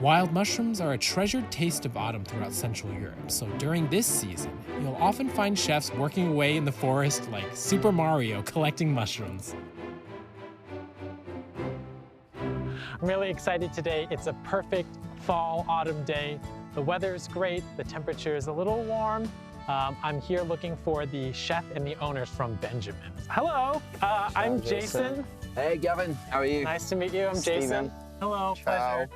Wild mushrooms are a treasured taste of autumn throughout Central Europe, so during this season, you'll often find chefs working away in the forest like Super Mario collecting mushrooms. I'm really excited today. It's a perfect fall-autumn day. The weather is great, the temperature is a little warm. I'm here looking for the chef and the owners from Benjamin's. Hello, I'm Jason. Hey Gavin, how are you? Nice to meet you, I'm Steven. Jason. Hello, Ciao. pleasure.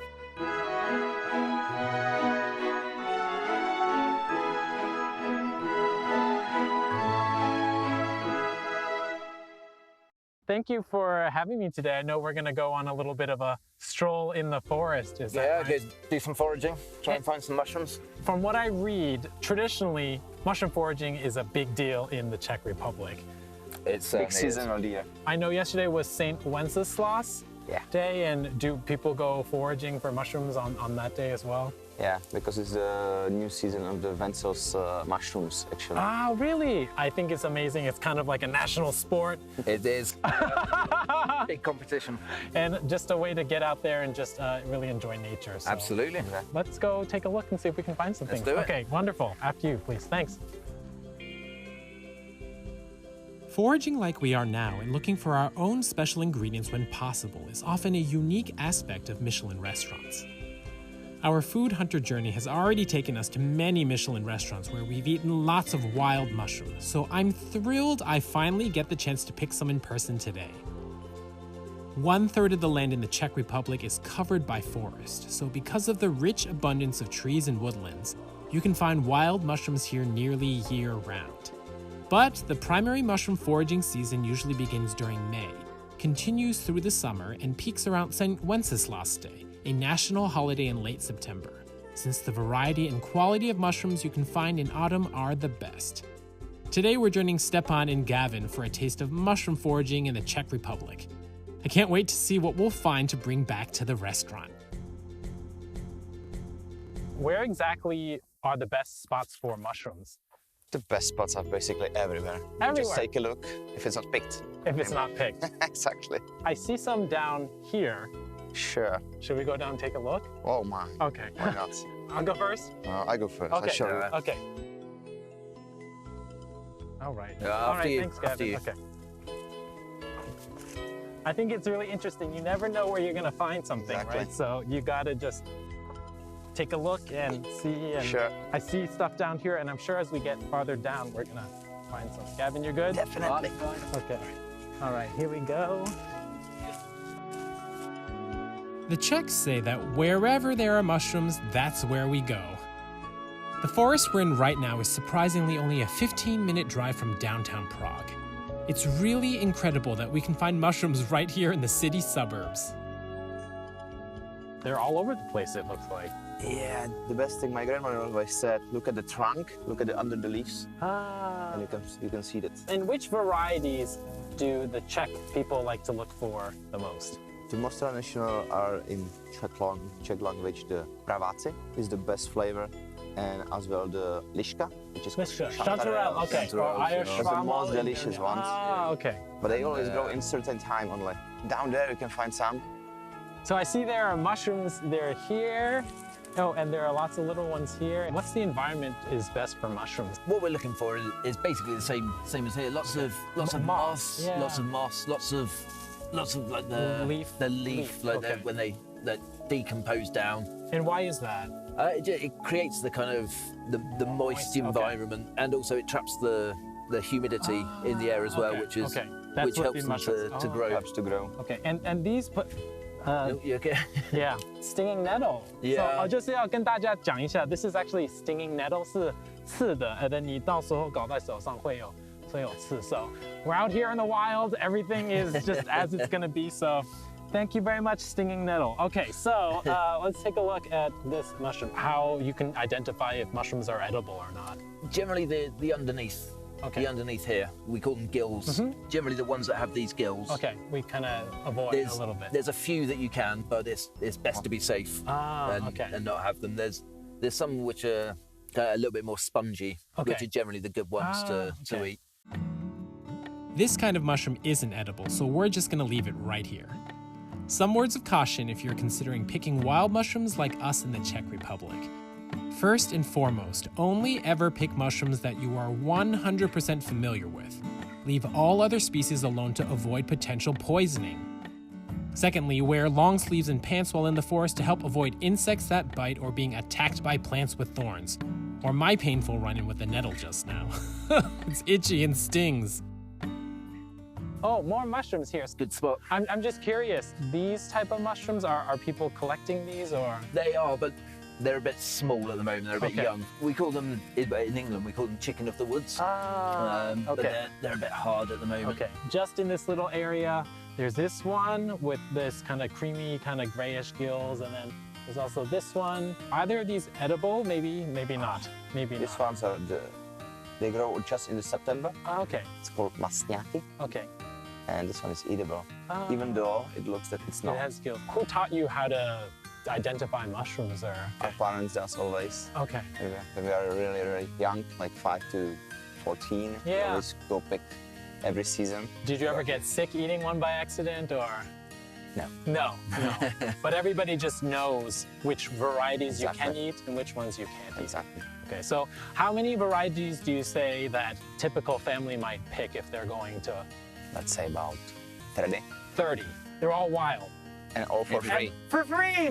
Thank you for having me today. I know we're going to go on a little bit of a stroll in the forest. Is that right? Good. Do some foraging, try and find some mushrooms. From what I read, traditionally, mushroom foraging is a big deal in the Czech Republic. It's big season of the year. I know yesterday was St. Wenceslas Day, and do people go foraging for mushrooms on that day as well? Yeah, because it's the new season of the Wenzel's mushrooms, actually. Ah, really? I think it's amazing. It's kind of like a national sport. It is. Big competition. And just a way to get out there and just really enjoy nature. So Absolutely. let's go take a look and see if we can find something. Let's do it. Okay, wonderful. After you, please. Thanks. Foraging like we are now and looking for our own special ingredients when possible is often a unique aspect of Michelin restaurants. Our food hunter journey has already taken us to many Michelin restaurants where we've eaten lots of wild mushrooms, so I'm thrilled I finally get the chance to pick some in person today. 1/3 of the land in the Czech Republic is covered by forest, so because of the rich abundance of trees and woodlands, you can find wild mushrooms here nearly year-round. But the primary mushroom foraging season usually begins during May, continues through the summer, and peaks around St. Wenceslas Day, a national holiday in late September, since the variety and quality of mushrooms you can find in autumn are the best. Today we're joining Stepan and Gavin for a taste of mushroom foraging in the Czech Republic. I can't wait to see what we'll find to bring back to the restaurant. Where exactly are the best spots for mushrooms? The best spots are basically everywhere. Everywhere. Just take a look if it's not picked. If it's not picked. Exactly. I see some down here. Sure. Should we go down and take a look? Oh my. Okay. Why not? I'll go first? I go first. Okay. I'll show you. Okay. All right. Yeah, All after right, you, thanks, after Gavin. you. Okay. I think it's really interesting. You never know where you're going to find something, Exactly. right? So you got to just take a look and see. And Sure. I see stuff down here, and I'm sure as we get farther down, we're going to find some. Gavin, you're good? Definitely. Okay. All right, here we go. The Czechs say that wherever there are mushrooms, that's where we go. The forest we're in right now is surprisingly only a 15-minute drive from downtown Prague. It's really incredible that we can find mushrooms right here in the city suburbs. They're all over the place, it looks like. Yeah, the best thing my grandmother always said, look at the trunk, look at the under the leaves, Ah. and you can see that. And which varieties do the Czech people like to look for the most? The most traditional are in Czech language, the praváci is the best flavor, and as well the liška, which is Chanterelle, okay. Or Irish That's the most delicious ones. Ah, okay. But they always grow in certain time only. Down there you can find some. So I see there are mushrooms, they're here. Oh, and there are lots of little ones here. What's the environment is best for mushrooms? What we're looking for is basically the same as here. Lots of moss, yeah. lots of like the Leaf. leaf, like Okay. when they decompose down. And why is that? It creates the kind of the moist okay. environment, and also it traps the humidity in the air as well, Okay, which is okay. That's which what helps the them mushrooms- to grow. Helps to grow. Okay, and these put, You okay? yeah, stinging nettle. Yeah. So 就是要跟大家讲一下 this is actually stinging nettle 是刺的 and then 你到时候搞在手上会有刺. So we're out here in the wild, everything is just as it's gonna be, so thank you very much, stinging nettle. Okay, so let's take a look at this mushroom, how you can identify if mushrooms are edible or not. Generally, the underneath. Okay. The underneath here, we call them gills. Generally, the ones that have these gills. Okay, we kind of avoid a little bit. There's a few that you can, but it's best to be safe and not have them. There's some which are a little bit more spongy, which are generally the good ones to eat. This kind of mushroom isn't edible, so we're just gonna leave it right here. Some words of caution if you're considering picking wild mushrooms like us in the Czech Republic. First and foremost, only ever pick mushrooms that you are 100% familiar with. Leave all other species alone to avoid potential poisoning. Secondly, wear long sleeves and pants while in the forest to help avoid insects that bite or being attacked by plants with thorns. Or my painful run-in with the nettle just now. It's itchy and stings. Oh, more mushrooms here. Good spot. I'm just curious, these type of mushrooms, are people collecting these or? They are, but they're a bit small at the moment. They're a bit young. We call them, in England, we call them chicken of the woods. Okay. But they're a bit hard at the moment. Okay, just in this little area, there's this one with this kind of creamy, kind of grayish gills, and then there's also this one. Are either of these edible? Maybe not. Maybe These not. ones are they grow just in September. Okay. It's called masňáky, Okay. and this one is eatable, even though it looks that it's It not. has gills. Who taught you how to identify mushrooms or? Our parents does always. Okay. We are really, really young, like 5 to 14. We Yeah. always go pick every season. Did you ever get sick eating one by accident or? No. No. But everybody just knows which varieties you can Exactly. eat and which ones you can't eat. Exactly. Okay, so how many varieties do you say that typical family might pick if they're going to? Let's say about 30. 30. They're all wild. And all for free. For free!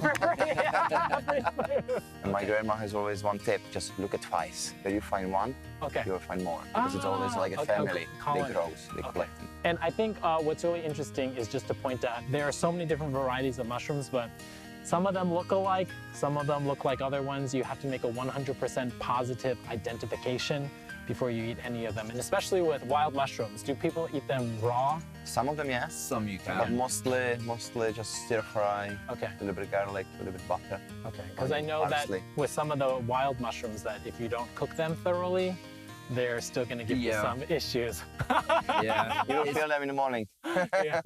And my grandma has always one tip, just look at twice. If you find one, Okay. you'll find more. Because it's always like a Okay, family. colony. They grow, they collect them. And I think what's really interesting is just to point out there are so many different varieties of mushrooms, but some of them look alike, some of them look like other ones. You have to make a 100% positive identification before you eat any of them. And especially with wild mushrooms, do people eat them raw? Some of them, yes. Some you But can. mostly just stir fry, Okay. a little bit of garlic, a little bit of butter. Okay, because I know that Parsley. with some of the wild mushrooms that if you don't cook them thoroughly, they're still gonna give you Yeah. some issues. Yeah. You will feel them in the morning. Yeah.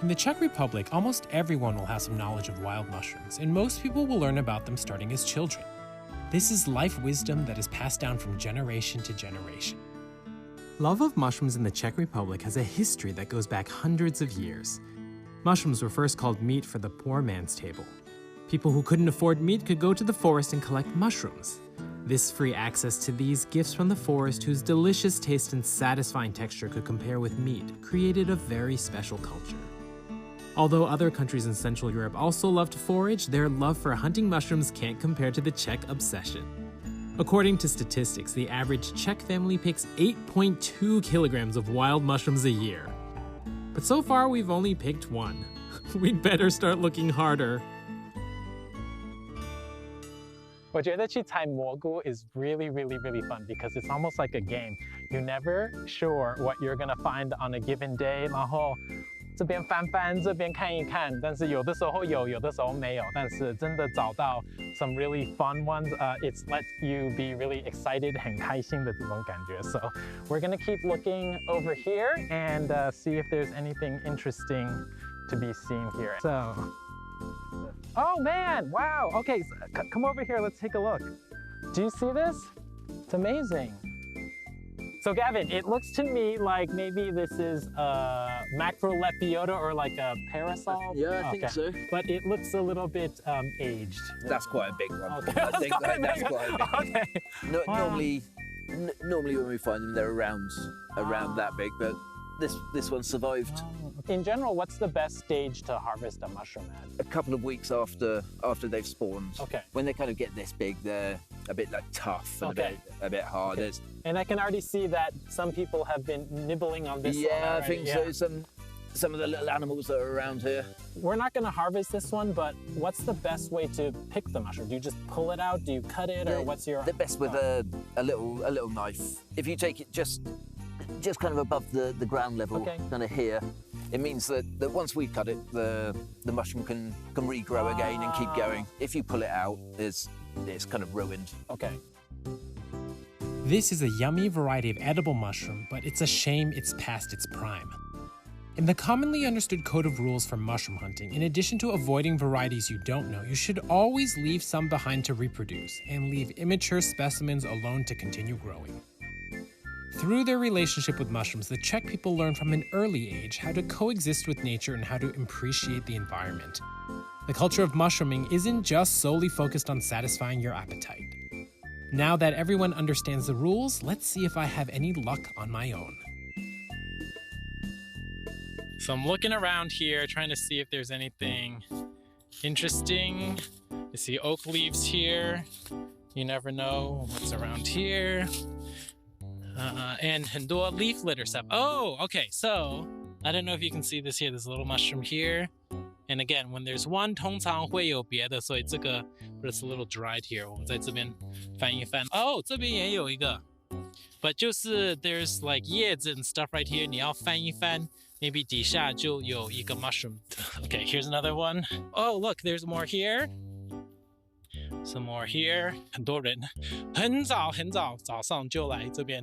In the Czech Republic, almost everyone will have some knowledge of wild mushrooms, and most people will learn about them starting as children. This is life wisdom that is passed down from generation to generation. Love of mushrooms in the Czech Republic has a history that goes back hundreds of years. Mushrooms were first called meat for the poor man's table. People who couldn't afford meat could go to the forest and collect mushrooms. This free access to these gifts from the forest, whose delicious taste and satisfying texture could compare with meat, created a very special culture. Although other countries in Central Europe also love to forage, their love for hunting mushrooms can't compare to the Czech obsession. According to statistics, the average Czech family picks 8.2 kilograms of wild mushrooms a year. But so far, we've only picked one. We'd better start looking harder. 我觉得去采蘑菇 is really fun because it's almost like a game. You're never sure what you're gonna find on a given day. 然后这边翻翻，这边看一看，但是有的时候有，有的时候没有。但是真的找到 some really fun ones, it's let you be really excited, 很开心的这种感觉. So we're gonna keep looking over here and see if there's anything interesting to be seen here. So. Oh man, wow. Okay, so come over here, let's take a look. Do you see this? It's amazing. So Gavin, it looks to me like maybe this is a macrolepiota or like a parasol. Yeah, I think so. But it looks a little bit aged. That's quite a big one. Okay. I think that's quite a big one. Okay. Wow. Normally when we find them, they're around that big, but this one survived. In general, what's the best stage to harvest a mushroom at? A couple of weeks after they've spawned. Okay. When they kind of get this big, they're a bit like tough and a bit hard. Okay. And I can already see that some people have been nibbling on this one Yeah, I already. think so. Some of the little animals that are around here. We're not going to harvest this one, but what's the best way to pick the mushroom? Do you just pull it out? Do you cut it, or what's your? The best with a little knife. If you take it just kind of above the ground level, kind of here, it means that once we cut it, the mushroom can regrow again and keep going. If you pull it out, it's kind of ruined. Okay. This is a yummy variety of edible mushroom, but it's a shame it's past its prime. In the commonly understood code of rules for mushroom hunting, in addition to avoiding varieties you don't know, you should always leave some behind to reproduce and leave immature specimens alone to continue growing. Through their relationship with mushrooms, the Czech people learn from an early age how to coexist with nature and how to appreciate the environment. The culture of mushrooming isn't just solely focused on satisfying your appetite. Now that everyone understands the rules, let's see if I have any luck on my own. So I'm looking around here, trying to see if there's anything interesting. You see oak leaves here. You never know what's around here. And 很多 leaf litter stuff. Oh, okay. So I don't know if you can see this here. There's a little mushroom here. And again, when there's one, 通常会有别的，所以这个 but it's a little dried here. 我们在这边翻一翻。哦，这边也有一个。But 就是 there's like 叶子 and stuff right here. 你要翻一翻 maybe 底下就有一个 mushroom. Okay, here's another one. Oh, look, there's more here. Some more here. 很多人很早早上就来这边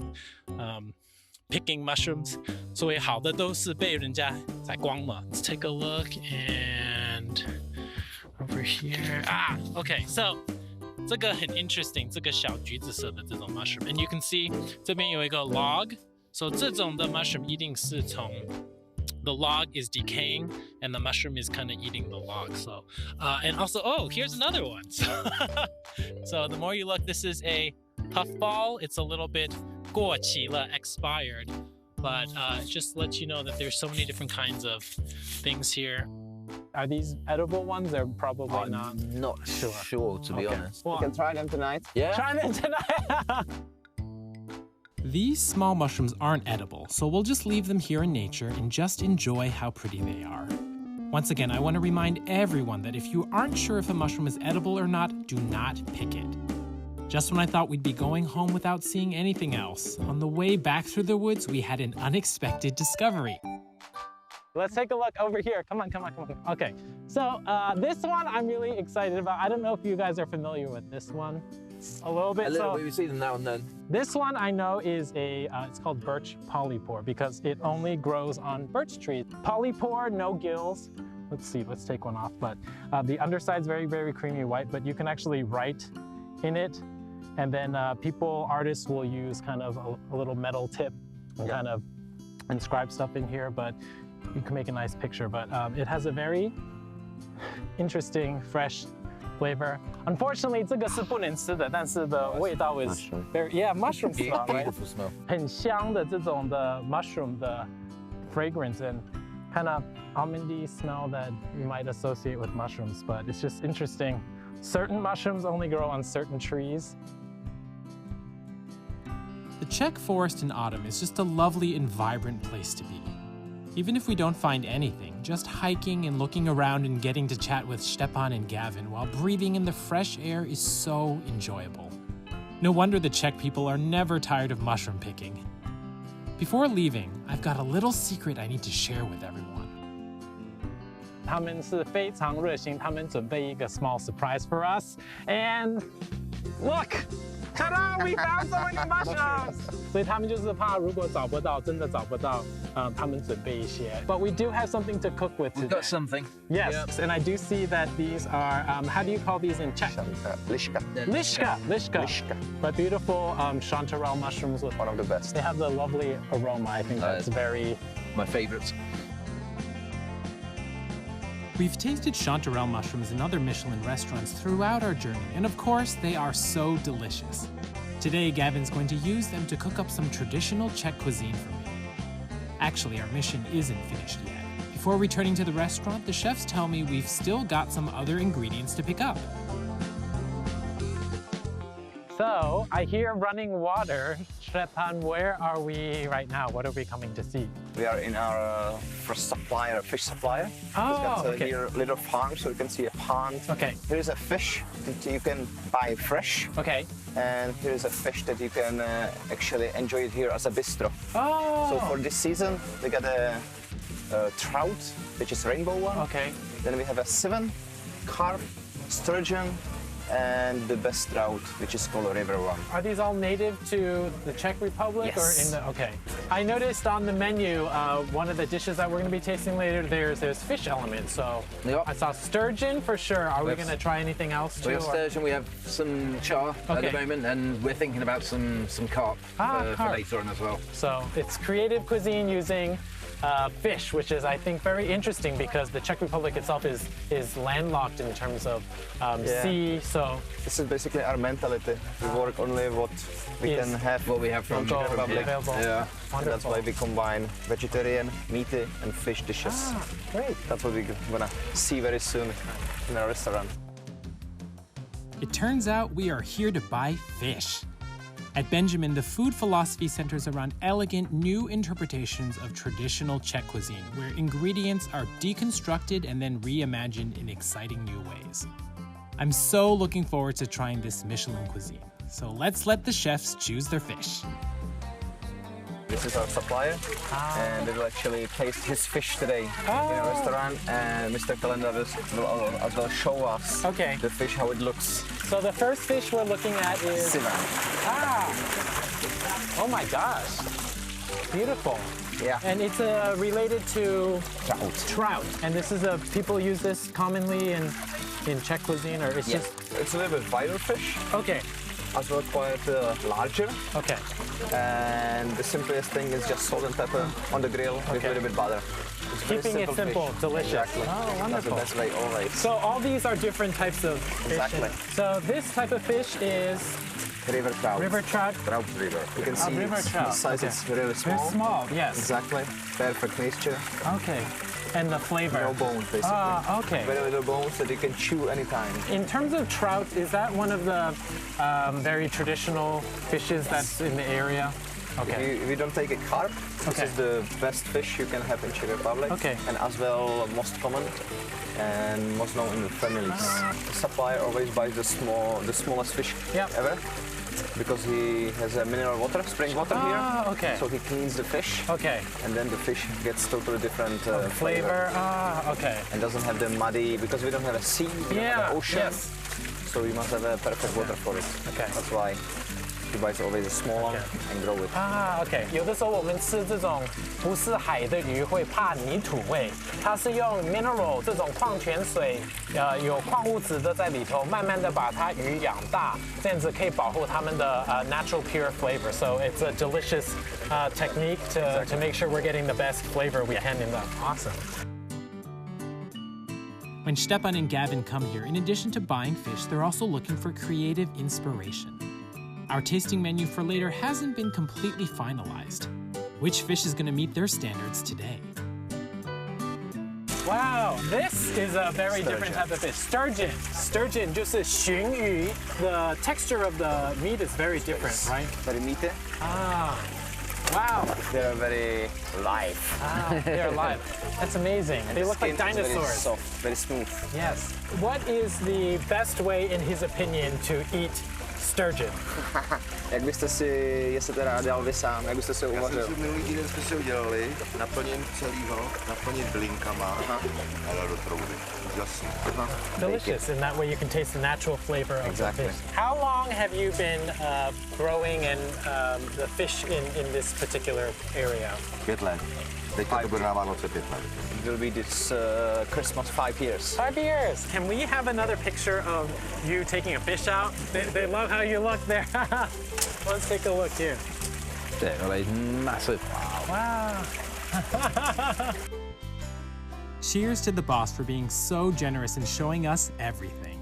picking mushrooms. 所以好的都是被人家采光了。Let's take a look and over here. Okay, so 这个很 interesting. 这个小橘子色的这种 mushroom. And you can see 这边有一个 log. So 这种的 mushroom 一定是从the log is decaying and the mushroom is kind of eating the log. So, and also, oh, here's another one. So the more you look, this is a puffball. It's a little bit 过期了, expired, but just let you know that there's so many different kinds of things here. Are these edible ones? They're probably not. I'm not sure, to be honest. You can try them tonight. Yeah. Try them tonight. These small mushrooms aren't edible, so we'll just leave them here in nature and just enjoy how pretty they are. Once again, I want to remind everyone that if you aren't sure if a mushroom is edible or not, do not pick it. Just when I thought we'd be going home without seeing anything else, on the way back through the woods, we had an unexpected discovery. Let's take a look over here. Come on. Okay, so this one I'm really excited about. I don't know if you guys are familiar with this one. A little bit. We see them now and then. This one I know is it's called birch polypore because it only grows on birch trees. Polypore, no gills. Let's see, let's take one off. But the underside's very, very creamy white, but you can actually write in it. And then artists will use kind of a little metal tip and kind of inscribe stuff in here, but you can make a nice picture. But it has a very interesting, fresh flavor. Unfortunately, 这个是不能吃的，但是的味道 is very, mushroom smell, right? Beautiful smell. 很香的这种的 mushroom 的 fragrance and kind of almondy smell that you might associate with mushrooms, but it's just interesting. Certain mushrooms only grow on certain trees. The Czech forest in autumn is just a lovely and vibrant place to be. Even if we don't find anything, just hiking and looking around and getting to chat with Stepan and Gavin while breathing in the fresh air is so enjoyable. No wonder the Czech people are never tired of mushroom picking. Before leaving, I've got a little secret I need to share with everyone. 他们是非常热心，他们准备一个 small surprise for us. And look! Ta-da! We found so many mushrooms! 所以他们就是怕如果找不到，真的找不到，他们准备一些。But we do have something to cook with today. We've got something. Yes, and I do see that these are, how do you call these in Czech? Lishka. Lishka. But beautiful chanterelle mushrooms. One of the best. They have the lovely aroma. I think that's very... My favorites. We've tasted chanterelle mushrooms in other Michelin restaurants throughout our journey, and of course, they are so delicious. Today, Gavin's going to use them to cook up some traditional Czech cuisine for me. Actually, our mission isn't finished yet. Before returning to the restaurant, the chefs tell me we've still got some other ingredients to pick up. So, I hear running water. Stepan, where are we right now? What are we coming to see? We are in our first supplier, fish supplier. Oh, okay. Here a little farm, so you can see a pond. Okay. Here is a fish that you can buy fresh. Okay. And here is a fish that you can actually enjoy it here as a bistro. Oh. So for this season, we got a trout, which is rainbow one. Okay. Then we have a 7, carp, sturgeon, and the best trout, which is called a river one. Are these all native to the Czech Republic? Yes. Or in the, okay. I noticed on the menu, one of the dishes that we're going to be tasting later, there's fish elements. So Yep. I saw sturgeon for sure. Are we Yes. going to try anything else too? We have or- sturgeon, we have some char at Okay. the moment, and we're thinking about some carp, for carp. later on as well. So it's creative cuisine using fish, which is, I think, very interesting because the Czech Republic itself is landlocked in terms of sea. So This is basically our mentality. We work only what we Yes. can have. What we have from Czech Republic. available. Yeah. And that's why we combine vegetarian, meaty, and fish dishes. Great. That's what we're gonna see very soon in our restaurant. It turns out we are here to buy fish. At Benjamin, the food philosophy centers around elegant new interpretations of traditional Czech cuisine, where ingredients are deconstructed and then reimagined in exciting new ways. I'm so looking forward to trying this Michelin cuisine. So let's let the chefs choose their fish. This is our supplier, and we will actually taste his fish today in our restaurant. And Mr. Calendar will as well show us Okay. the fish, how it looks. So the first fish we're looking at is Siva. oh my gosh, beautiful. Yeah. And it's related to Trout. trout. And this is people use this commonly in Czech cuisine, or it's Yeah. just It's a little bit wider fish, okay. as well quite larger. Okay. And the simplest thing is just salt and pepper on the grill with Okay. a little bit butter. It's very Keeping it simple, fish. delicious. Exactly. Oh, That's the wonderful. best way always. So all these are different types of fish. Exactly. So this type of fish is River trout. river trout. Trout river. You can see river it's- trout. the size Okay. is really small. They're small, yes. Exactly. Perfect mixture. Okay. And the flavor. No bones, basically. Okay. Very little bones that you can chew anytime. In terms of trout, is that one of the very traditional fishes that's in the area? Okay. If you don't take a carp, this Okay. is the best fish you can have in Czech Republic. Okay. And as well, most common and most known in the families. The supplier always buys the smallest fish Yep. ever, because he has a mineral water, spring water here. Okay. So he cleans the fish, Okay. and then the fish gets totally different Flavor. Okay. and doesn't have the muddy, because we don't have a sea, we don't have an ocean. Yes. So you must have a perfect water for it. Okay. That's why he buys always a small one and grow it. OK， 有的时候我们吃这种不是海的鱼会怕泥土味，它是用 mineral 这种矿泉水，有矿物质的在里头，慢慢的把它鱼养大，这样子可以保护它们的natural pure flavor. So it's a delicious technique to make sure we're getting the best flavor we can in them. Awesome. When Stepan and Gavin come here, in addition to buying fish, they're also looking for creative inspiration. Our tasting menu for later hasn't been completely finalized. Which fish is going to meet their standards today? Wow, this is a very different type of fish. Sturgeon. Sturgeon 就是鲟鱼. The texture of the meat is very different, right? Very meaty. Wow. They're very live. They're alive. That's amazing. They look like Skin is Very dinosaurs. soft, very smooth. Yes. What is the best way, in his opinion, to eat sturgeon? Jak byste si, jestli teda dělal vy sám, jak byste si Já jsem uvařil? si minulý týden jsme si udělali, naplním celýho, naplnit bylinkama a dal do trouby. Úžasný. Delicious. In that way, you can taste the natural flavor of Exactly. the fish. How long have you been growing and the fish in this particular area? 5 let. Teďka to bude na Vánoce 5 let. It will be this Christmas 5 years. 5 years. Can we have another picture of you taking a fish out? They love how you look there. Let's take a look here. They're massive. Wow. Cheers to the boss for being so generous and showing us everything.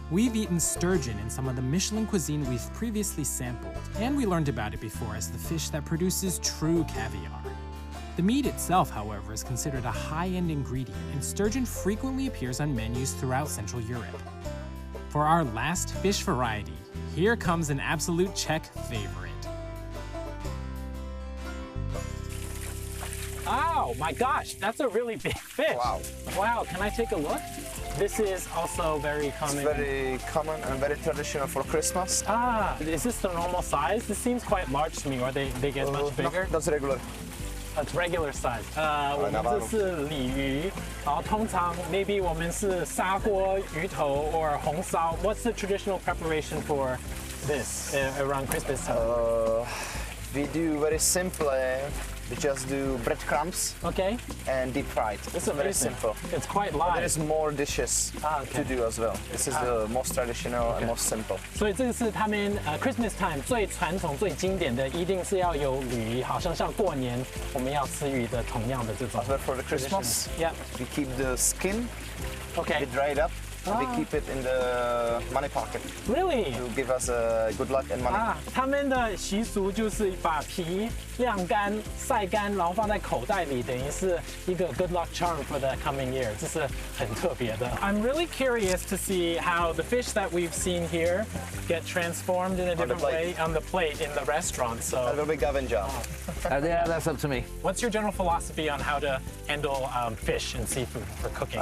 We've eaten sturgeon in some of the Michelin cuisine we've previously sampled, and we learned about it before as the fish that produces true caviar. The meat itself, however, is considered a high-end ingredient, and sturgeon frequently appears on menus throughout Central Europe. For our last fish variety, here comes an absolute Czech favorite. Oh my gosh, that's a really big fish. Wow. Wow, can I take a look? This is also very common. It's very common and very traditional for Christmas. Is this the normal size? This seems quite large to me, or they get much bigger? No, that's regular. That's regular size. 我们这是鲤鱼，然后通常 maybe 我们是砂锅鱼头 or 红烧。What's the traditional preparation for this around Christmas time? We do very simple. We just do breadcrumbs. Okay. And deep fried. This is very simple. It's quite light. There is more dishes to do as well. This is the most traditional and most simple. 所以这个是他们Christmas time 最传统、最经典的，一定是要有鱼，好像过年我们要吃鱼的同样的这种。As well for the Christmas, yeah, we keep the skin. Okay. We dry it up. We keep it in the money pocket. Really? To give us good luck and money. 他们的习俗就是把皮晾干、晒干，然后放在口袋里，等于是一个 good luck charm for the coming year. 这是很特别的。I'm really curious to see how the fish that we've seen here get transformed in a different way on the plate in the restaurant. So that will be Gavin job. Yeah, that's up to me. What's your general philosophy on how to handle fish and seafood for cooking?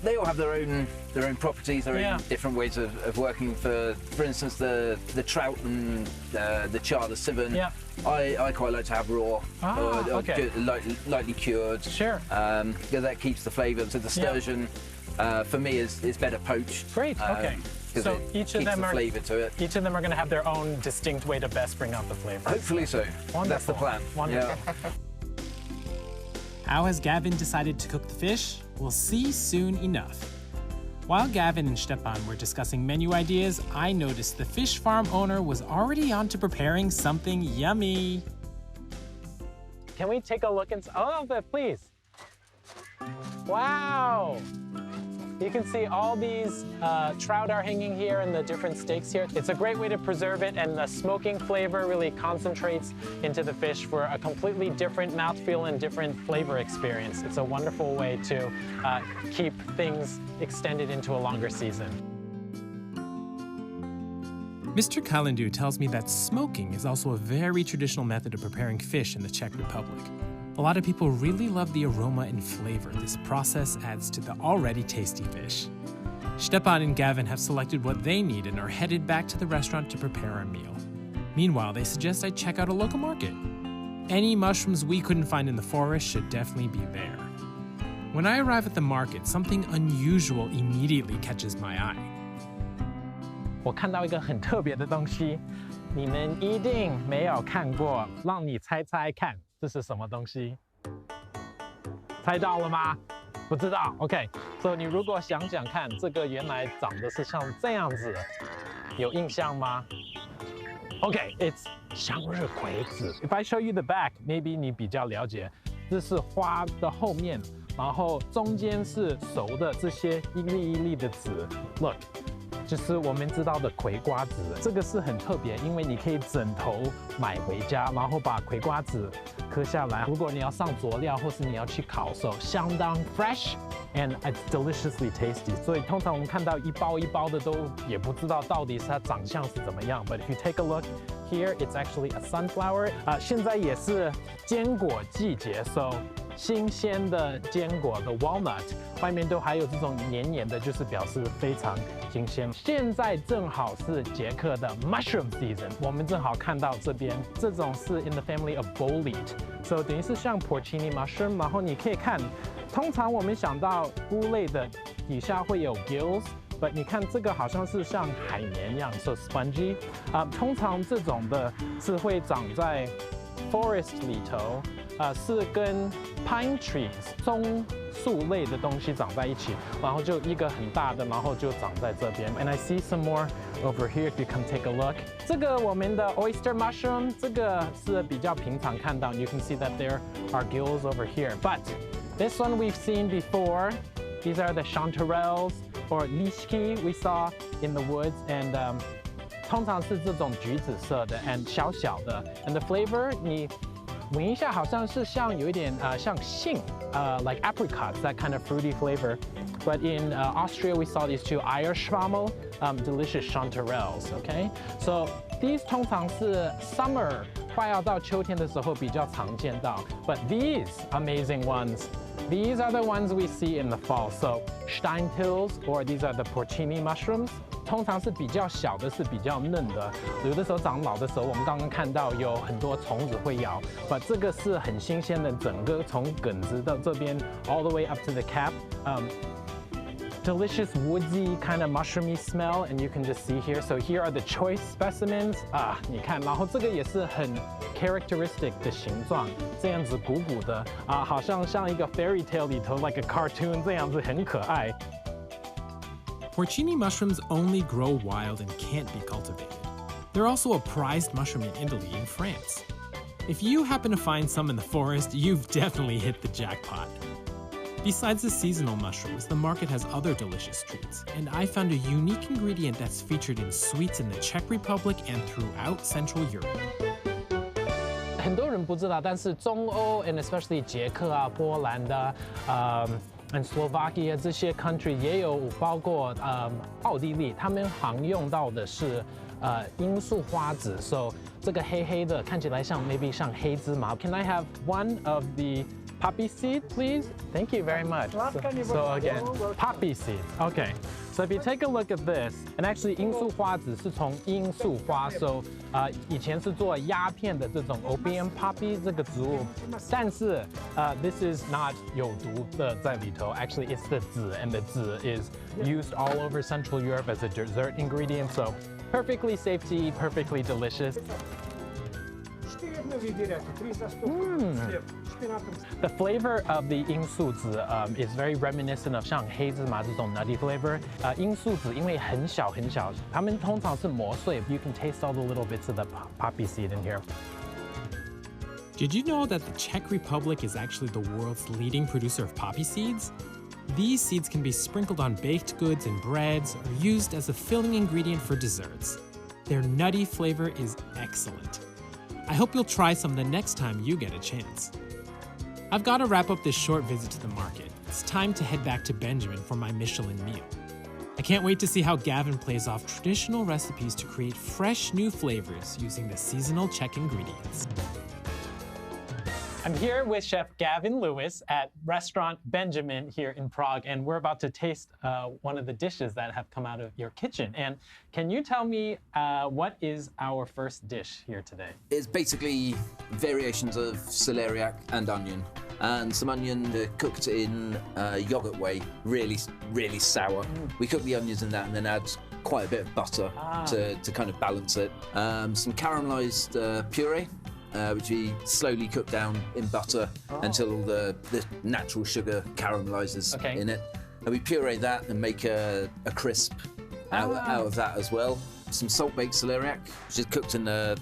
They all have their own properties, their own different ways of working. For instance, the trout and the char, the sibon. Yeah. I quite like to have raw or okay. lightly cured. Sure. Because that keeps the flavour. So the sturgeon, for me, is better poached. Great. Okay. So each of them flavour to it. Each of them are going to have their own distinct way to best bring out the flavor. Hopefully so. Wonderful. That's the plan. Wonderful. Yeah. How has Gavin decided to cook the fish? We'll see soon enough. While Gavin and Stepan were discussing menu ideas, I noticed the fish farm owner was already on to preparing something yummy. Can we take a look and please? Wow! You can see all these trout are hanging here and the different steaks here. It's a great way to preserve it, and the smoking flavor really concentrates into the fish for a completely different mouthfeel and different flavor experience. It's a wonderful way to keep things extended into a longer season. Mr. Kalendu tells me that smoking is also a very traditional method of preparing fish in the Czech Republic. A lot of people really love the aroma and flavor this process adds to the already tasty fish. Stepan and Gavin have selected what they need and are headed back to the restaurant to prepare our meal. Meanwhile, they suggest I check out a local market. Any mushrooms we couldn't find in the forest should definitely be there. When I arrive at the market, something unusual immediately catches my eye. 我看到一个很特别的东西，你们一定没有看过，让你猜猜看。这是什么东西？猜到了吗？不知道。OK， 所以你如果想想看，这个原来长得是像这样子，有印象吗 ？OK，it's 向日葵子。If I show you the back, maybe 你比较了解。这是花的后面，然后中间是熟的这些一粒一粒的籽。Look。就是我们知道的葵瓜子，这个是很特别，因为你可以整头买回家，然后把葵瓜子磕下来。如果你要上佐料，或是你要去烤，相当 fresh and it's deliciously tasty。所以通常我们看到一包一包的都也不知道到底是它长相是怎么样。But if you take a look here, it's actually a sunflower。现在也是坚果季节 ，so 新鲜的坚果的 walnut 外面都还有这种黏黏的，就是表示非常新鲜。现在正好是捷克的 mushroom season， 我们正好看到这边，这种是 in the family of bolete，so 等于是像 porcini mushroom， 然后你可以看，通常我们想到菇类的底下会有 gills。But 你看这个好像是像海绵一样 ，so spongy。通常这种的是会长在 forest 里头，是跟 pine trees 松树类的东西长在一起，然后就一个很大的，然后就长在这边。And I see some more over here. If you come take a look， 这个我们的 oyster mushroom， 这个是比较平常看到。You can see that there are gills over here. But this one we've seen before. These are the chanterelles or lischki we saw in the woods, and 通常是这种橘紫色的 and 小小的 and the flavor 你闻一下好像是像有一点像杏like apricots, that kind of fruity flavor. But in Austria we saw these two Eierschwammel, delicious chanterelles. Okay, so these 通常是 summer 快要到秋天的时候比较常见到 ，but these amazing ones These are the ones we see in the fall. So Steinpilz, or these are the porcini mushrooms. 通常是比较小的，是比较嫩的。有的时候长老的时候，我们刚刚看到有很多虫子会咬，但这个是很新鲜的，整个从梗子到这边 all the way up to the cap. Delicious woodsy kind of mushroomy smell, and you can just see here. So here are the choice specimens. 你看，然后这个也是很 characteristic 的形状，这样子鼓鼓的好像一个 fairy tale 里头 like a cartoon 这样子，很可爱。Porcini mushrooms only grow wild and can't be cultivated. They're also a prized mushroom in Italy and France. If you happen to find some in the forest, you've definitely hit the jackpot. Besides the seasonal mushrooms, the market has other delicious treats, and I found a unique ingredient that's featured in sweets in the Czech Republic and throughout Central Europe. 很多人不知道，但是中欧 and especially 捷克波兰的and Slovakia 这些 country 也有，包括奥地利，他们常用到的是罂粟花籽。So 这个黑黑的看起来像 maybe 像黑芝麻。Can I have one of the poppy seed, please? Thank you very much. So again, poppy seeds. Okay. So if you take a look at this, and actually 罂粟花籽是从罂粟花 ，so 以前是做鸦片的这种 opium poppy 这个植物，但是this is not 有毒的在里头。Actually, it's the 籽 and the 籽 is used all over Central Europe as a dessert ingredient. So perfectly safe to eat, perfectly delicious. The flavor of the 罂粟籽 is very reminiscent of 像黑芝麻这种 nutty flavor. 罂粟籽因为很小很小，它们通常是磨碎。You can taste all the little bits of the poppy seed in here. Did you know that the Czech Republic is actually the world's leading producer of poppy seeds? These seeds can be sprinkled on baked goods and breads or used as a filling ingredient for desserts. Their nutty flavor is excellent. I hope you'll try some the next time you get a chance. I've got to wrap up this short visit to the market. It's time to head back to Benjamin for my Michelin meal. I can't wait to see how Gavin plays off traditional recipes to create fresh new flavors using the seasonal Czech ingredients. I'm here with Chef Gavin Lewis at Restaurant Benjamin here in Prague, and we're about to taste one of the dishes that have come out of your kitchen. And can you tell me what is our first dish here today? It's basically variations of celeriac and onion. And some onion cooked in yogurt way, really sour. We cook the onions in that and then add quite a bit of butter to kind of balance it. Some caramelized puree. Which we slowly cook down in butter until all the natural sugar caramelizes in it. And we puree that and make a crisp out of that as well. Some salt-baked celeriac, which is cooked in a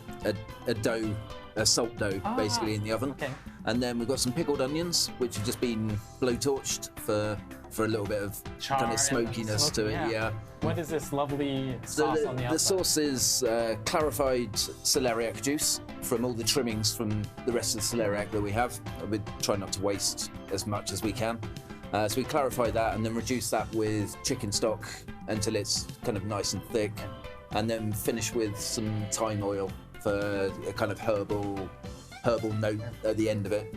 dough, a salt dough, basically in the oven. Okay. And then we've got some pickled onions, which have just been blowtorched for a little bit of char kind of smokiness to it. Yeah. What is this lovely sauce on the outside? The sauce is clarified celeriac juice from all the trimmings from the rest of the celeriac that we have. We try not to waste as much as we can. So we clarify that and then reduce that with chicken stock until it's kind of nice and thick. And then finish with some thyme oil for a kind of herbal note at the end of it.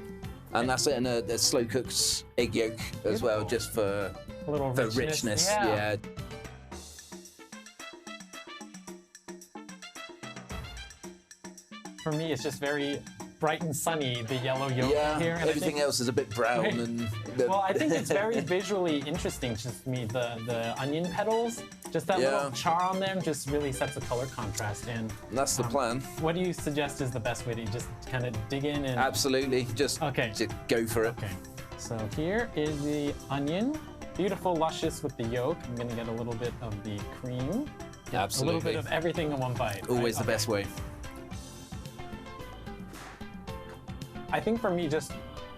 And that's it, and a slow-cooked egg yolk as well, just for a little richness. Yeah. For me, it's just very bright and sunny, the yellow yolk here. And everything else is a bit brown. Well, I think it's very visually interesting to me, the onion petals. Just that little char on them just really sets a color contrast. And that's the plan. What do you suggest is the best way to just kind of dig in? And Absolutely, just go for it. Okay, so here is the onion. Beautiful, luscious with the yolk. I'm gonna get a little bit of the cream. Absolutely. A little bit of everything in one bite. Always the best way. I think for me, just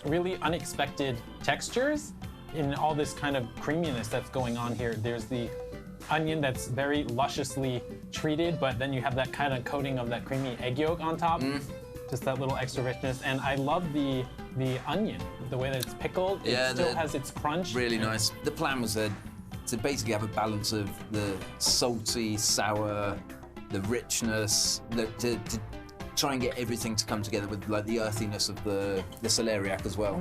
really unexpected textures in all this kind of creaminess that's going on here. There's the onion that's very lusciously treated, but then you have that kind of coating of that creamy egg yolk on top. Just that little extra richness. And I love the onion, the way that it's pickled. It still has its crunch. Really nice. The plan was to basically have a balance of the salty, sour, the richness, to try and get everything to come together with like the earthiness of the celeriac as well.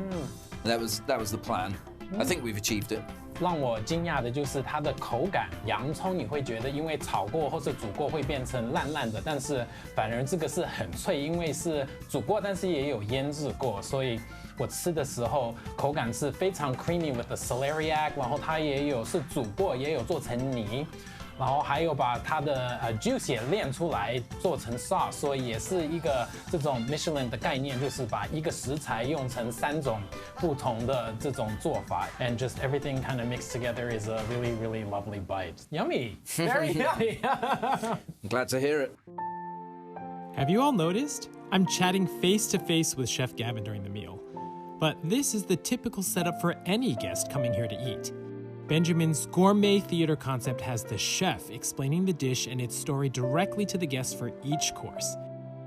That was the plan. I think we've achieved it. 让我惊讶的就是它的口感，洋葱你会觉得因为炒过或是煮过会变成烂烂的，但是反而这个是很脆，因为是煮过，但是也有腌制过，所以我吃的时候口感是非常 creamy with the celeriac， 然后它也有是煮过，也有做成泥。然后还有把它的juice 也炼出来做成 sauce， 所以也是一个这种 Michelin 的概念，就是把一个食材用成3种不同的这种做法 ，and just everything kind of mixed together is a really really lovely bite. Yummy, very yummy. I'm glad to hear it. Have you all noticed? I'm chatting face to face with Chef Gavin during the meal. But this is the typical setup for any guest coming here to eat. Benjamin's gourmet theater concept has the chef explaining the dish and its story directly to the guests for each course.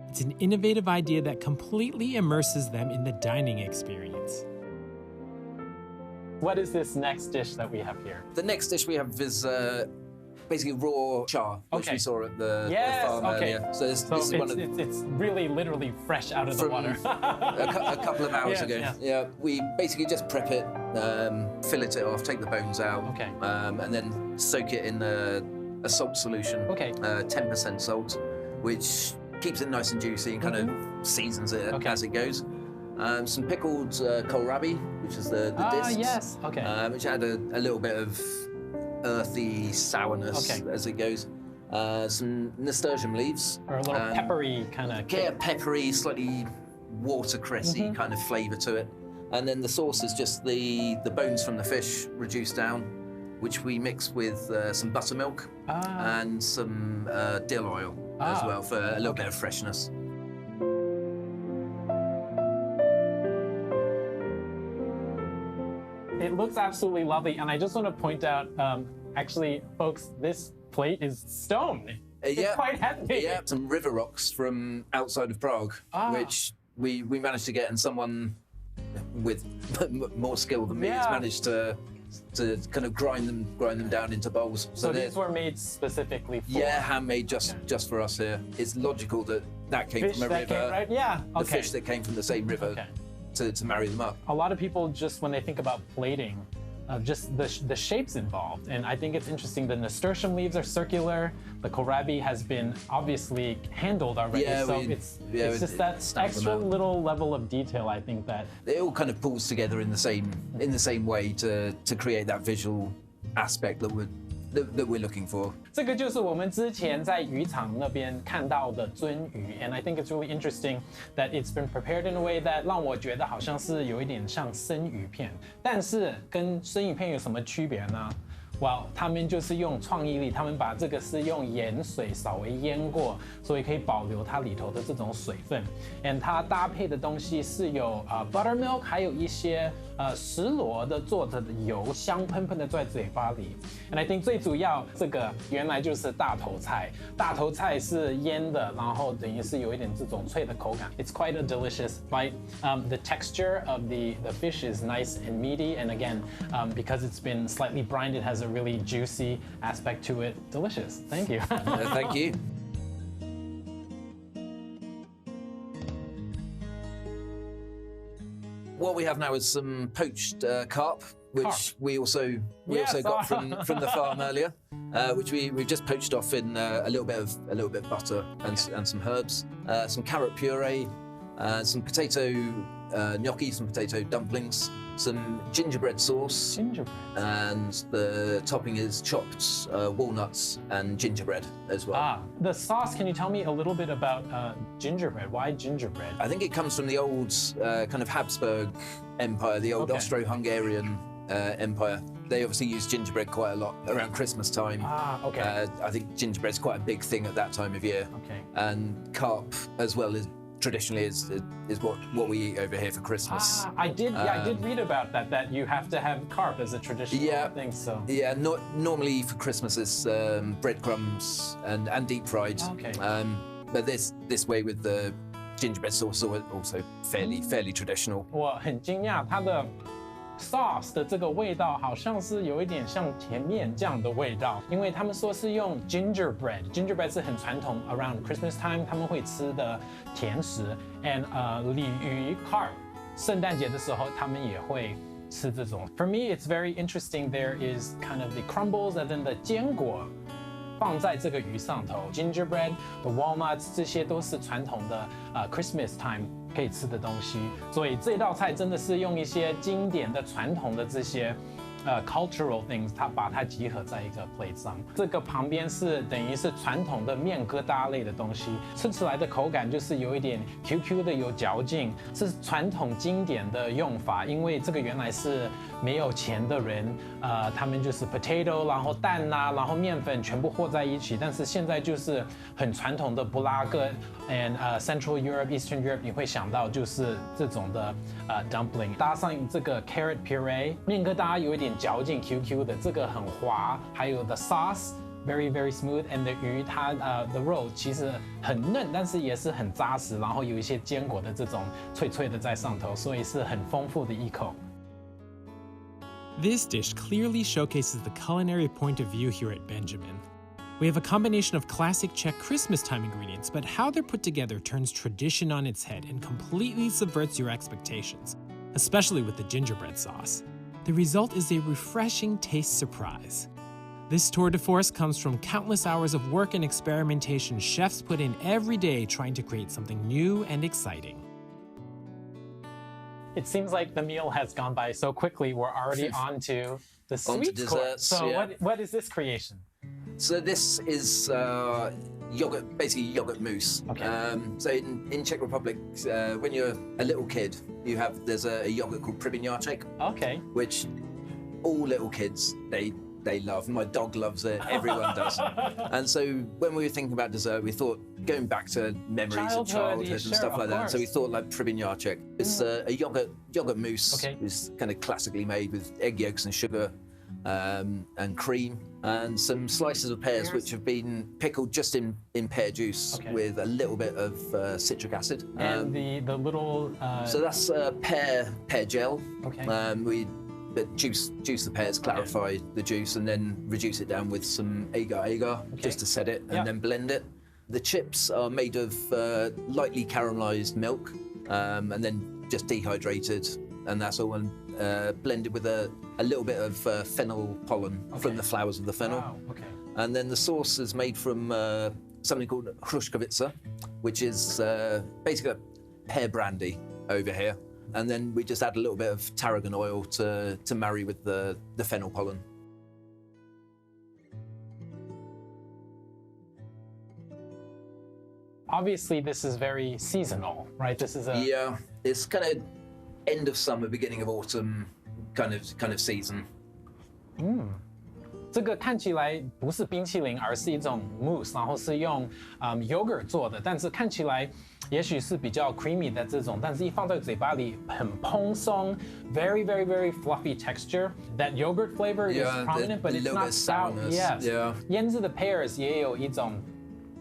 It's an innovative idea that completely immerses them in the dining experience. What is this next dish that we have here? The next dish we have is basically raw char, which we saw at the farm earlier. So this is one of it's really literally fresh out of the water. a couple of hours ago. Yeah, we basically just prep it, fillet it off, take the bones out, and then soak it in a salt solution. 10% salt, which keeps it nice and juicy and kind of seasons it as it goes. Some pickled kohlrabi, which is the discs. Yes. Which had a little bit of earthy sourness as it goes. Some nasturtium leaves. Or a little peppery kind of. Yeah, peppery, slightly watercressy kind of flavour to it. And then the sauce is just the bones from the fish reduced down, which we mix with some buttermilk and some dill oil as well for a little bit of freshness. It looks absolutely lovely, and I just want to point out, actually, folks, this plate is stone. It's quite heavy. Yeah, some river rocks from outside of Prague, which we managed to get, and someone with more skill than me has managed to kind of grind them down into bowls. So these were made specifically for? Yeah, handmade just for us here. It's logical that came fish from a river. Right? Yeah. The fish that came from the same river. To marry them up. A lot of people just, when they think about plating, just the shapes involved. And I think it's interesting, the nasturtium leaves are circular, the kohlrabi has been obviously handled already, it's just that extra little level of detail, I think, that... It all kind of pulls together in the same way to create that visual aspect that we're looking for. 这个就是我们之前在渔场那边看到的鳟鱼 and I think it's really interesting that it's been prepared in a way that 让我觉得好像是有一点像生鱼片，但是跟生鱼片有什么区别呢？Well， 他们就是用创意力，他们把这个是用盐水稍微腌过，所以可以保留它里头的这种水分。And 它搭配的东西是有buttermilk， 还有一些石螺的做的油，香喷喷的在嘴巴里。And I think 最主要这个原来就是大头菜，大头菜是腌的，然后等于是有一点这种脆的口感。It's quite a delicious bite. The texture of the fish is nice and meaty, and again, because it's been slightly brined, it has a really juicy aspect to it. Delicious. Thank you. Thank you. What we have now is some poached carp, which we also got from the farm earlier, which we've just poached off in a little bit of butter and some herbs, some carrot puree, some potato gnocchi, some potato dumplings, some gingerbread sauce, and the topping is chopped walnuts and gingerbread as well. The sauce, can you tell me a little bit about gingerbread? Why gingerbread? I think it comes from the old kind of Habsburg Empire, the old Austro-Hungarian Empire. They obviously use gingerbread quite a lot around Christmas time. I think gingerbread's quite a big thing at that time of year. And carp as well is traditionally is what we eat over here for Christmas. I did read about that you have to have carp as a traditional thing. So normally for Christmas it's breadcrumbs and deep fried. But this way with the gingerbread sauce also fairly traditional. 我很惊讶，它的 sauce 的这个味道好像是有一点像甜面酱的味道，因为他们说是用 gingerbread 是很传统 around Christmas time 他们会吃的甜食 and 鲤鱼 carp 圣诞节的时候，他们也会吃这种。For me, it's very interesting. There is kind of the crumbles and then the 坚果放在这个鱼上头 ，gingerbread, the walnuts 这些都是传统的Christmas time 可以吃的东西。所以这道菜真的是用一些经典的传统的这些。cultural things， 它把它集合在一个 plate 上。这个旁边是等于是传统的面疙瘩类的东西，吃起来的口感就是有一点 QQ 的，有嚼劲，是传统经典的用法。因为这个原来是没有钱的人，他们就是 potato， 然后蛋啊，然后面粉全部和在一起。但是现在就是很传统的布拉格 and Central Europe、Eastern Europe， 你会想到就是这种的dumpling， 搭上这个 carrot puree， 面疙瘩有一点嚼劲 QQ 的，这个很滑，还有 the sauce very very smooth and the 鱼它the 肉其实很嫩，但是也是很扎实，然后有一些坚果的这种脆脆的在上头，所以是很丰富的一口。This dish clearly showcases the culinary point of view here at Benjamin. We have a combination of classic Czech Christmas time ingredients, but how they're put together turns tradition on its head and completely subverts your expectations, especially with the gingerbread sauce. The result is a refreshing taste surprise. This tour de force comes from countless hours of work and experimentation chefs put in every day trying to create something new and exciting. It seems like the meal has gone by so quickly. We're already on to the sweet course. So yeah. what is this creation? So this is yogurt, basically yogurt mousse. Okay. So in Czech Republic, when you're a little kid, there's a yogurt called Pribiniarček. Okay. Which all little kids they love. My dog loves it. Everyone does. And so when we were thinking about dessert, we thought going back to memories of childhood yeah, and sure, stuff like that. Course. So we thought like Pribiniarček. It's a yogurt mousse. Okay. It's kind of classically made with egg yolks and sugar. And cream, and some slices of pears which have been pickled just in pear juice with a little bit of citric acid. And the little... So that's pear gel. Okay. We juice the pears, clarify the juice, and then reduce it down with some agar just to set it, and then blend it. The chips are made of lightly caramelized milk, and then just dehydrated, and that's all blended with a little bit of fennel pollen from the flowers of the fennel. Wow, okay. And then the sauce is made from something called hruškovice, which is basically a pear brandy over here. And then we just add a little bit of tarragon oil to marry with the fennel pollen. Obviously, this is very seasonal, right? This is Yeah, it's kind of end of summer, beginning of autumn kind of season. 这个看起来不是冰淇淋，而是一种 mousse， 然后是用yogurt 做的，但是看起来也许是比较 creamy 的这种，但是一放在嘴巴里很蓬松 very very very fluffy texture. That yogurt flavor is prominent, but it's not stout. Yes. Yeah. 腌制的 pears 也有一种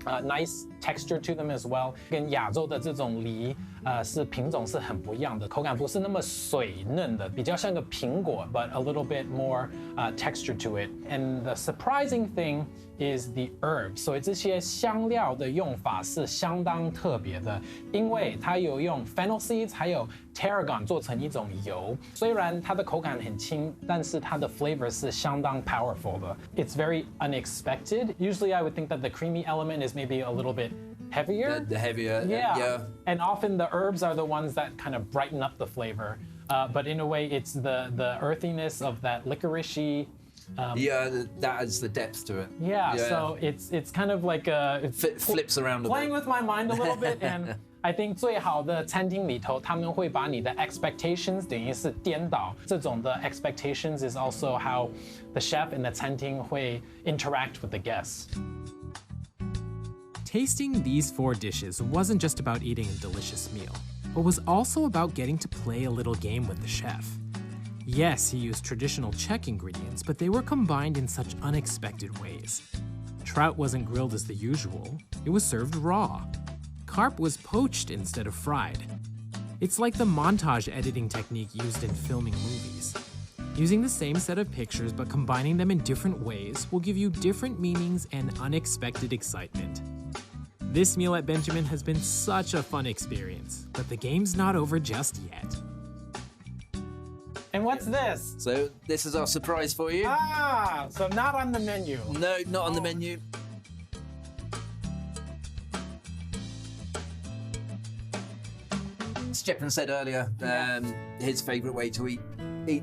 nice texture to them as well. 跟亚洲的这种梨是品种是很不一样的，口感不是那么水嫩的，比较像个苹果 but a little bit more texture to it. And the surprising thing is the herbs. 所以这些香料的用法是相当特别的，因为它有用 fennel seeds 还有 tarragon 做成一种油，虽然它的口感很轻，但是它的 flavor 是相当 powerful 的。It's very unexpected. Usually I would think that the creamy element is maybe a little bit heavier. The heavier. Yeah. And often the herbs are the ones that kind of brighten up the flavor. But in a way, it's the earthiness of that licoricey. That adds the depth to it. Yeah. So it's kind of like flips around a bit. Playing with my mind a little bit. And I think 最好的餐厅里头，他们会把你的 expectations 等于是颠倒。这种的 expectations is also how the chef in the 餐厅会 interact with the guests. Tasting these 4 dishes wasn't just about eating a delicious meal, but was also about getting to play a little game with the chef. Yes, he used traditional Czech ingredients, but they were combined in such unexpected ways. Trout wasn't grilled as the usual, it was served raw. Carp was poached instead of fried. It's like the montage editing technique used in filming movies. Using the same set of pictures but combining them in different ways will give you different meanings and unexpected excitement. This meal at Benjamin has been such a fun experience, but the game's not over just yet. And what's this? So this is our surprise for you. Ah, so not on the menu. No, not on the menu. Stjepan said earlier, his favourite way to eat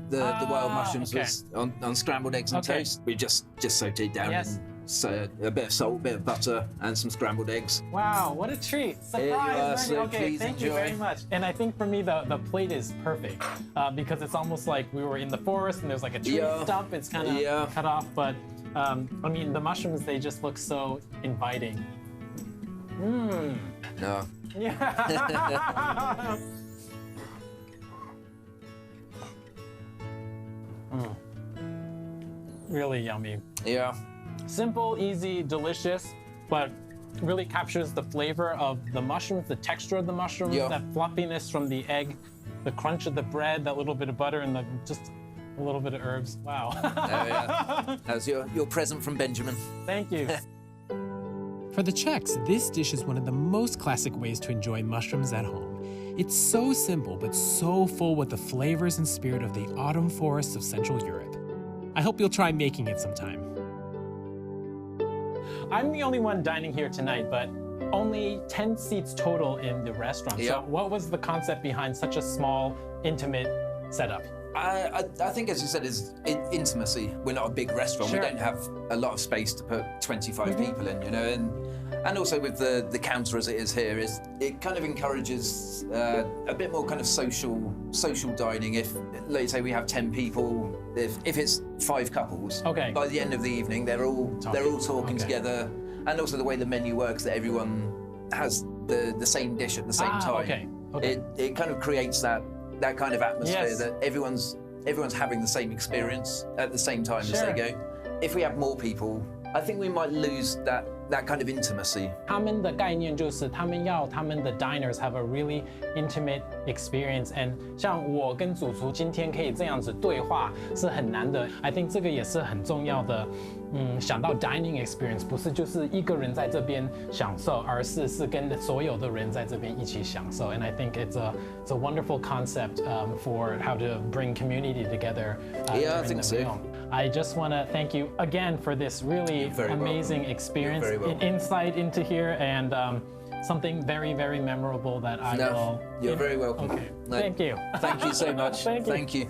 the wild mushrooms was on scrambled eggs and toast. We just soaked it down in a bit of salt, a bit of butter, and some scrambled eggs. Wow, what a treat! Surprise! So okay, thank you very much. And I think for me, the plate is perfect because it's almost like we were in the forest and there's like a tree stump. It's kind of cut off, but I mean, the mushrooms, they just look so inviting. Mmm. No. Yeah. Really yummy. Yeah. Simple, easy, delicious, but really captures the flavor of the mushrooms, the texture of the mushrooms, that fluffiness from the egg, the crunch of the bread, that little bit of butter, and just a little bit of herbs. Wow. That's your present from Benjamin. Thank you. For the Czechs, this dish is one of the most classic ways to enjoy mushrooms at home. It's so simple, but so full with the flavors and spirit of the autumn forests of Central Europe. I hope you'll try making it sometime. I'm the only one dining here tonight, but only 10 seats total in the restaurant. So what was the concept behind such a small, intimate setup? I think, as you said, is intimacy. We're not a big restaurant. We don't have a lot of space to put 25 people in, you know, and also with the counter as it is here, it kind of encourages a bit more kind of social dining. If, let's say, we have 10 people, if it's 5 couples, by the end of the evening they're all talking together, and also the way the menu works, that everyone has the same dish at the same time. It kind of creates that kind of atmosphere that everyone's having the same experience at the same time as they go. If we have more people, I think we might lose that kind of intimacy. 他们的概念就是他们要他们的 diners have a really intimate experience, and 像我跟主厨今天可以这样子对话是很难的。I think 这个也是很重要的。想到 dining experience 不是就是一个人在这边享受，而是跟所有的人在这边一起享受。And I think it's a wonderful concept for how to bring community together. I think so. I just want to thank you again for this really amazing experience, insight into here, and something very, very memorable that I will... You're very welcome. Okay. Thank you. Thank you so much. Thank you.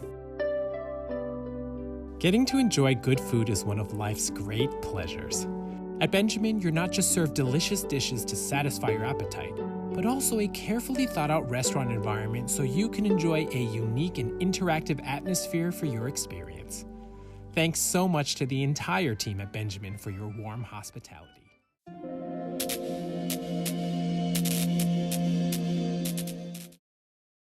Getting to enjoy good food is one of life's great pleasures. At Benjamin, you're not just served delicious dishes to satisfy your appetite, but also a carefully thought out restaurant environment so you can enjoy a unique and interactive atmosphere for your experience. Thanks so much to the entire team at Benjamin for your warm hospitality.